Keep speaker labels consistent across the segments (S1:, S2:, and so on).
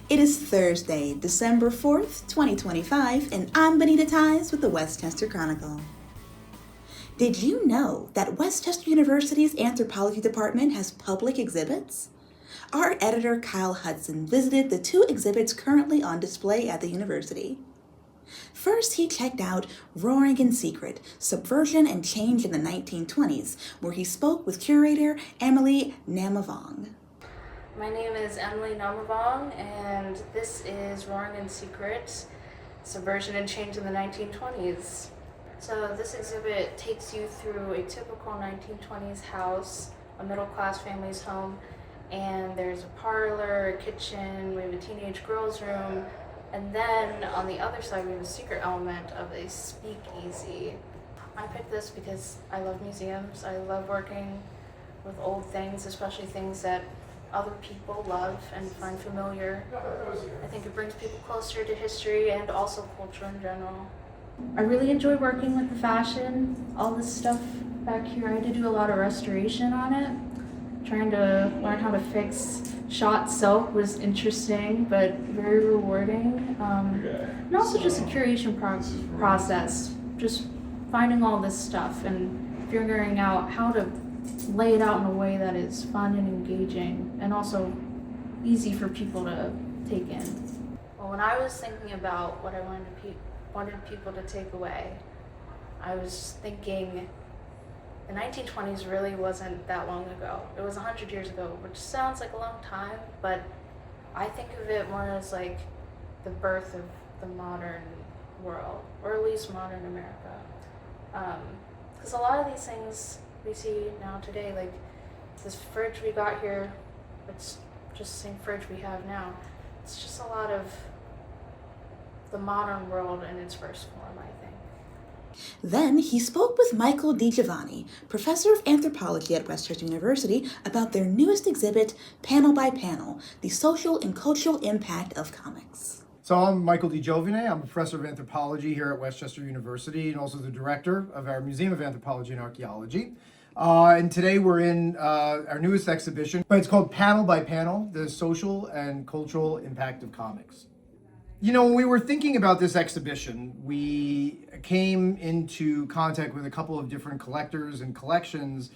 S1: It is Thursday, December 4th, 2025, and I'm Bonita with the Westchester Chronicle. Did you know that Westchester University's Anthropology department has public exhibits? Our editor, Kyle Hudson, visited the two exhibits currently on display at the university. First, he checked out Roaring in Secret, Subversion and Change in the 1920s, where he spoke with curator Emily Namavong.
S2: My name is Emily Namavong, and this is Roaring in Secret, Subversion and Change in the 1920s. So this exhibit takes you through a typical 1920s house, a middle-class family's home, and there's a parlor, a kitchen, we have a teenage girl's room, and then on the other side we have a secret element of a speakeasy. I picked this because I love museums. I love working with old things, especially things that other people love and find familiar. I think it brings people closer to history and also culture in general. I really enjoy working with the fashion, all this stuff back here. I had to do a lot of restoration on it. Trying to learn how to fix shot silk was interesting, but very rewarding. And also just a curation process, just finding all this stuff and figuring out how to lay it out in a way that is fun and engaging and also easy for people to take in. Well, when I was thinking about what I wanted people to take away, I was thinking the 1920s really wasn't that long ago. It was 100 years ago, which sounds like a long time, but I think of it more as like the birth of the modern world, or at least modern America. Because a lot of these things we see now today, like this fridge we got here, it's just the same fridge we have now. It's just a lot of the modern world in its first form, I think.
S1: Then he spoke with Michael DiGiovanni, professor of anthropology at Westchester University, about their newest exhibit, Panel by Panel, the social and cultural impact of comics.
S3: So I'm Michael DiGiovanni. I'm a professor of anthropology here at Westchester University and also the director of our Museum of Anthropology and Archaeology. And today we're in our newest exhibition, but it's called Panel by Panel, the social and cultural impact of comics. You know, when we were thinking about this exhibition, we came into contact with a couple of different collectors and collections,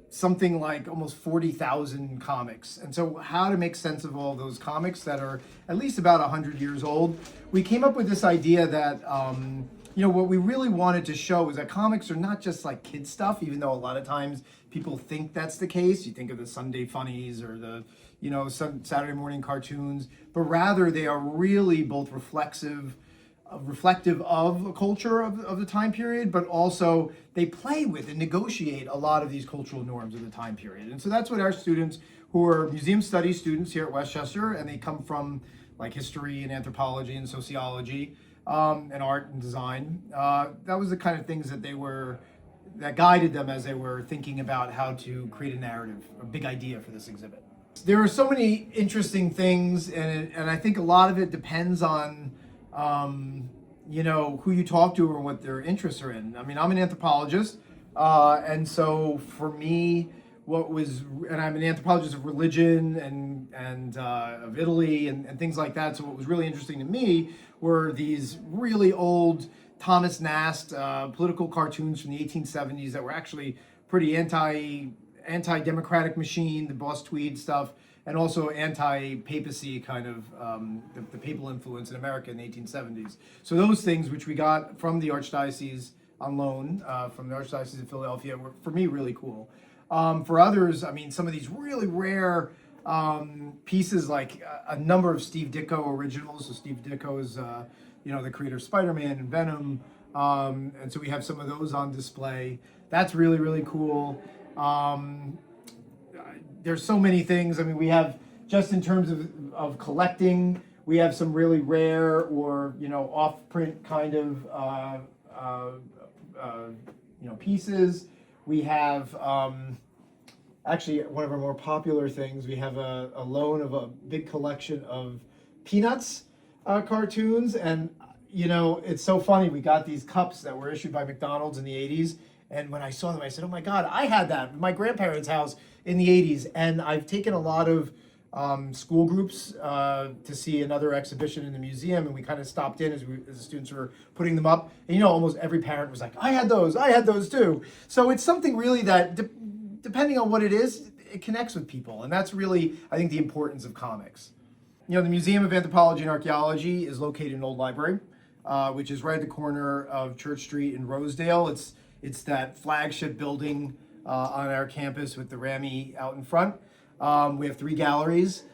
S3: something like almost 40,000 comics. And so how to make sense of all those comics that are at least about 100 years old, we came up with this idea that, you know, what we really wanted to show is that comics are not just like kid stuff, even though a lot of times people think that's the case. You think of the Sunday funnies or the, you know, some Saturday morning cartoons, but rather they are really both reflective of a culture of the time period, but also they play with and negotiate a lot of these cultural norms of the time period. And so that's what our students, who are museum studies students here at Westchester, and they come from like history and anthropology and sociology, and art and design, that was the kind of things that guided them as they were thinking about how to create a narrative, a big idea for this exhibit. There are so many interesting things, and I think a lot of it depends on you know, who you talk to or what their interests are in. I mean, I'm an anthropologist, and so for me, and I'm an anthropologist of religion and of Italy and things like that. So what was really interesting to me were these really old Thomas Nast political cartoons from the 1870s that were actually pretty anti-democratic machine, the Boss Tweed stuff, and also anti-papacy kind of the papal influence in America in the 1870s. So those things, which we got from the Archdiocese on loan, from the Archdiocese of Philadelphia, were for me really cool. For others, I mean, some of these really rare pieces, like a number of Steve Ditko originals. So Steve Ditko is, you know, the creator of Spider-Man and Venom, and so we have some of those on display. That's really, really cool. There's so many things. I mean, we have, just in terms of collecting, we have some really rare or, you know, off-print kind of, you know, pieces. We have, actually, one of our more popular things, we have a loan of a big collection of Peanuts cartoons. And, you know, it's so funny. We got these cups that were issued by McDonald's in the 80s. And when I saw them, I said, oh my God, I had that at my grandparents' house in the 80s. And I've taken a lot of school groups to see another exhibition in the museum, and we kind of stopped in as the students were putting them up. And almost every parent was like, I had those too. So it's something really that, depending on what it is, it connects with people, and that's really, I think, the importance of comics. The Museum of Anthropology and Archaeology is located in Old Library, which is right at the corner of Church Street in Rosedale. It's that flagship building on our campus with the Rammy out in front. We have 3 galleries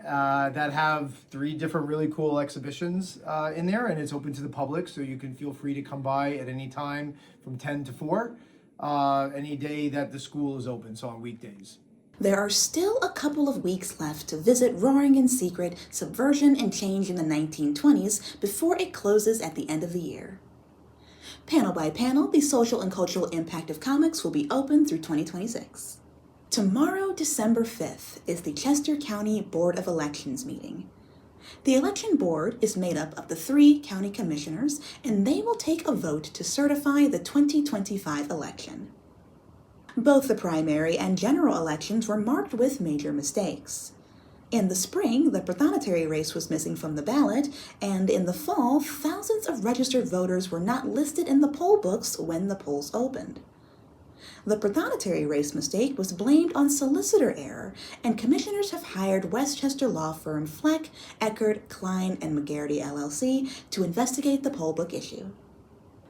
S3: that have 3 different really cool exhibitions in there, and it's open to the public, so you can feel free to come by at any time from 10 to 4, any day that the school is open, so on weekdays.
S1: There are still a couple of weeks left to visit Roaring in Secret, Subversion and Change in the 1920s before it closes at the end of the year. Panel by panel, the social and cultural impact of comics will be open through 2026. Tomorrow, December 5th, is the Chester County Board of Elections meeting. The election board is made up of the 3 county commissioners, and they will take a vote to certify the 2025 election. Both the primary and general elections were marked with major mistakes. In the spring, the prothonotary race was missing from the ballot, and in the fall, thousands of registered voters were not listed in the poll books when the polls opened. The prothonotary race mistake was blamed on solicitor error, and commissioners have hired Westchester law firm Fleck, Eckert, Klein, and McGarity LLC to investigate the poll book issue.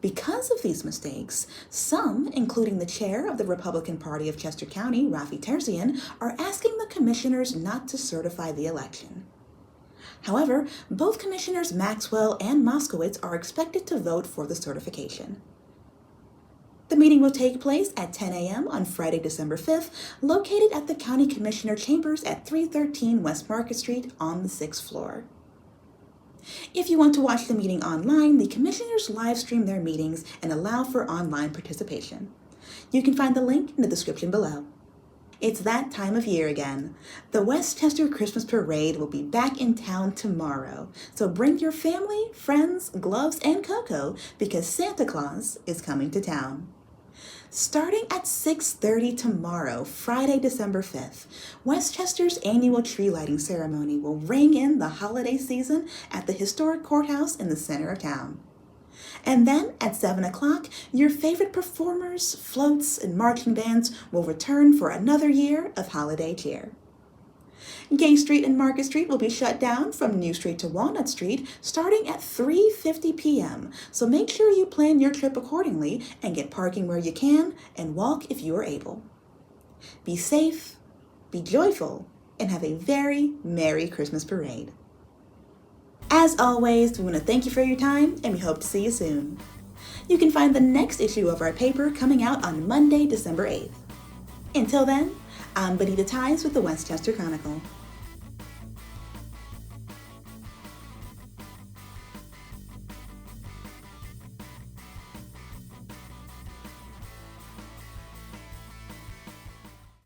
S1: Because of these mistakes, some, including the chair of the Republican Party of Chester County, Rafi Terzian, are asking the commissioners not to certify the election. However, both Commissioners Maxwell and Moskowitz are expected to vote for the certification. The meeting will take place at 10 a.m. on Friday, December 5th, located at the County Commissioner Chambers at 313 West Market Street on the 6th floor. If you want to watch the meeting online, the commissioners live stream their meetings and allow for online participation. You can find the link in the description below. It's that time of year again. The Westchester Christmas Parade will be back in town tomorrow, so bring your family, friends, gloves, and cocoa because Santa Claus is coming to town. Starting at 6:30 tomorrow, Friday, December 5th, Westchester's annual tree lighting ceremony will ring in the holiday season at the historic courthouse in the center of town. And then at 7 o'clock, your favorite performers, floats, and marching bands will return for another year of holiday cheer. Gay Street and Market Street will be shut down from New Street to Walnut Street starting at 3:50 p.m., so make sure you plan your trip accordingly and get parking where you can and walk if you are able. Be safe, be joyful, and have a very Merry Christmas Parade. As always, we want to thank you for your time, and we hope to see you soon. You can find the next issue of our paper coming out on Monday, December 8th. Until then, I'm Bonita with the Westchester Chronicle.